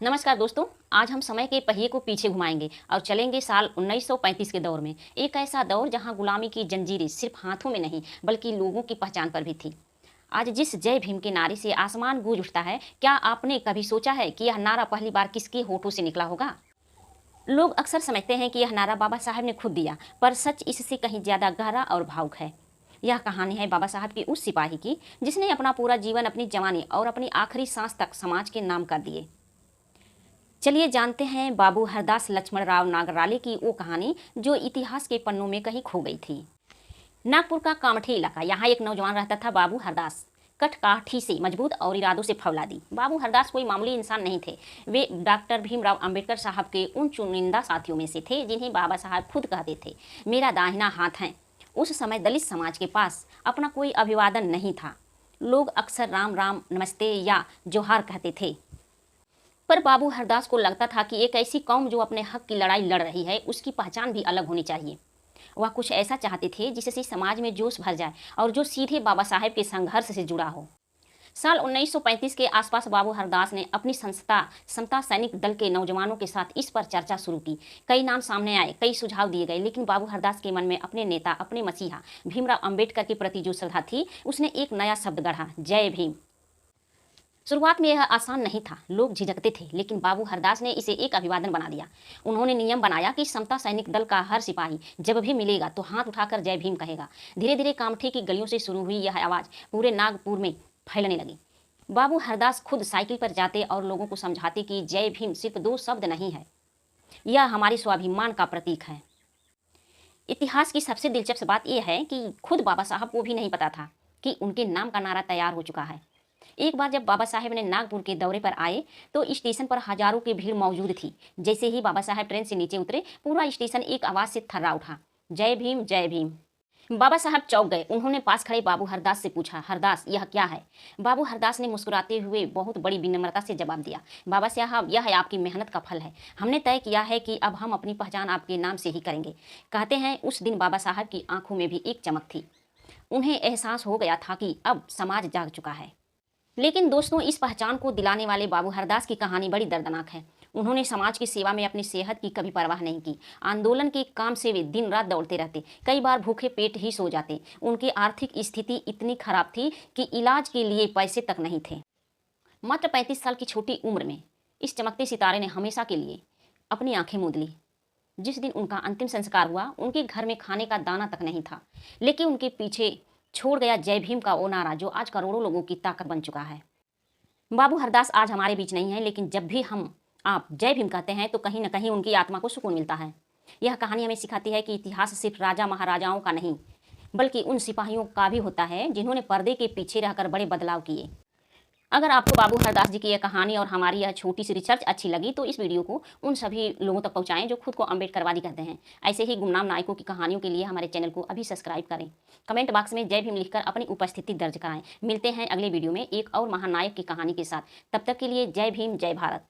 नमस्कार दोस्तों। आज हम समय के पहिए को पीछे घुमाएंगे और चलेंगे साल 1935 के दौर में। एक ऐसा दौर जहां गुलामी की जंजीरें सिर्फ हाथों में नहीं बल्कि लोगों की पहचान पर भी थी। आज जिस जय भीम के नारे से आसमान गूंज उठता है, क्या आपने कभी सोचा है कि यह नारा पहली बार किसके होठों से निकला होगा? लोग अक्सर समझते हैं कि यह नारा बाबा साहब ने खुद दिया, पर सच इससे कहीं ज्यादा गहरा और भावुक है। यह कहानी है बाबा साहब की उस सिपाही की जिसने अपना पूरा जीवन, अपनी जवानी और अपनी आखिरी सांस तक समाज के नाम कर दिए। चलिए जानते हैं बाबू हरदास लक्ष्मण राव नागराले की वो कहानी जो इतिहास के पन्नों में कहीं खो गई थी। नागपुर का कामठी इलाका, यहाँ एक नौजवान रहता था बाबू हरदास। कठकाठी से मजबूत और इरादों से फौलादी बाबू हरदास कोई मामूली इंसान नहीं थे। वे डॉक्टर भीमराव अंबेडकर साहब के उन चुनिंदा साथियों में से थे जिन्हें बाबा साहब खुद कहते थे, मेरा दाहिना हाथ है। उस समय दलित समाज के पास अपना कोई अभिवादन नहीं था। लोग अक्सर राम राम, नमस्ते या जोहार कहते थे। पर बाबू हरदास को लगता था कि एक ऐसी कौम जो अपने हक की लड़ाई लड़ रही है, उसकी पहचान भी अलग होनी चाहिए। वह कुछ ऐसा चाहते थे जिससे समाज में जोश भर जाए और जो सीधे बाबा साहेब के संघर्ष से जुड़ा हो। साल 1935 के आसपास बाबू हरदास ने अपनी संस्था समता सैनिक दल के नौजवानों के साथ इस पर चर्चा शुरू की। कई नाम सामने आए, कई सुझाव दिए गए, लेकिन बाबू हरदास के मन में अपने नेता, अपने मसीहा भीमराव अंबेडकर के प्रति जो श्रद्धा थी, उसने एक नया शब्द गढ़ा, जय भीम। शुरुआत में यह आसान नहीं था, लोग झिझकते थे, लेकिन बाबू हरदास ने इसे एक अभिवादन बना दिया। उन्होंने नियम बनाया कि समता सैनिक दल का हर सिपाही जब भी मिलेगा तो हाथ उठाकर जय भीम कहेगा। धीरे धीरे कामठी की गलियों से शुरू हुई यह आवाज़ पूरे नागपुर में फैलने लगी। बाबू हरदास खुद साइकिल पर जाते और लोगों को समझाते कि जय भीम सिर्फ दो शब्द नहीं है, यह हमारे स्वाभिमान का प्रतीक है। इतिहास की सबसे दिलचस्प बात यह है कि खुद बाबा साहब को भी नहीं पता था कि उनके नाम का नारा तैयार हो चुका है। एक बार जब बाबा साहेब ने नागपुर के दौरे पर आए तो स्टेशन पर हजारों की भीड़ मौजूद थी। जैसे ही बाबा साहेब ट्रेन से नीचे उतरे, पूरा स्टेशन एक आवाज से थर्रा उठा, जय भीम जय भीम। बाबा साहब चौंक गए। उन्होंने पास खड़े बाबू हरदास से पूछा, हरदास यह क्या है? बाबू हरदास ने मुस्कुराते हुए बहुत बड़ी विनम्रता से जवाब दिया, बाबा साहब यह है आपकी मेहनत का फल है। हमने तय किया है कि अब हम अपनी पहचान आपके नाम से ही करेंगे। कहते हैं उस दिन बाबा साहब की आंखों में भी एक चमक थी। उन्हें एहसास हो गया था कि अब समाज जाग चुका है। लेकिन दोस्तों, इस पहचान को दिलाने वाले बाबू हरदास की कहानी बड़ी दर्दनाक है। उन्होंने समाज की सेवा में अपनी सेहत की कभी परवाह नहीं की। आंदोलन के काम से वे दिन रात दौड़ते रहते, कई बार भूखे पेट ही सो जाते। उनकी आर्थिक स्थिति इतनी खराब थी कि इलाज के लिए पैसे तक नहीं थे। मात्र 35 साल की छोटी उम्र में इस चमकते सितारे ने हमेशा के लिए अपनी आंखें मूंद ली। जिस दिन उनका अंतिम संस्कार हुआ, उनके घर में खाने का दाना तक नहीं था, लेकिन उनके पीछे छोड़ गया जय भीम का वो नारा जो आज करोड़ों लोगों की ताकत बन चुका है। बाबू हरदास आज हमारे बीच नहीं है, लेकिन जब भी हम आप जय भीम कहते हैं तो कहीं ना कहीं उनकी आत्मा को सुकून मिलता है। यह कहानी हमें सिखाती है कि इतिहास सिर्फ राजा महाराजाओं का नहीं बल्कि उन सिपाहियों का भी होता है जिन्होंने पर्दे के पीछे रहकर बड़े बदलाव किए। अगर आपको बाबू हरदास जी की यह कहानी और हमारी यह छोटी सी रिसर्च अच्छी लगी तो इस वीडियो को उन सभी लोगों तक पहुंचाएं जो खुद को अम्बेडकरवादी कहते हैं। ऐसे ही गुमनाम नायकों की कहानियों के लिए हमारे चैनल को अभी सब्सक्राइब करें। कमेंट बॉक्स में जय भीम लिखकर अपनी उपस्थिति दर्ज कराएं। मिलते हैं अगले वीडियो में एक और महानायक की कहानी के साथ। तब तक के लिए जय भीम, जय भारत।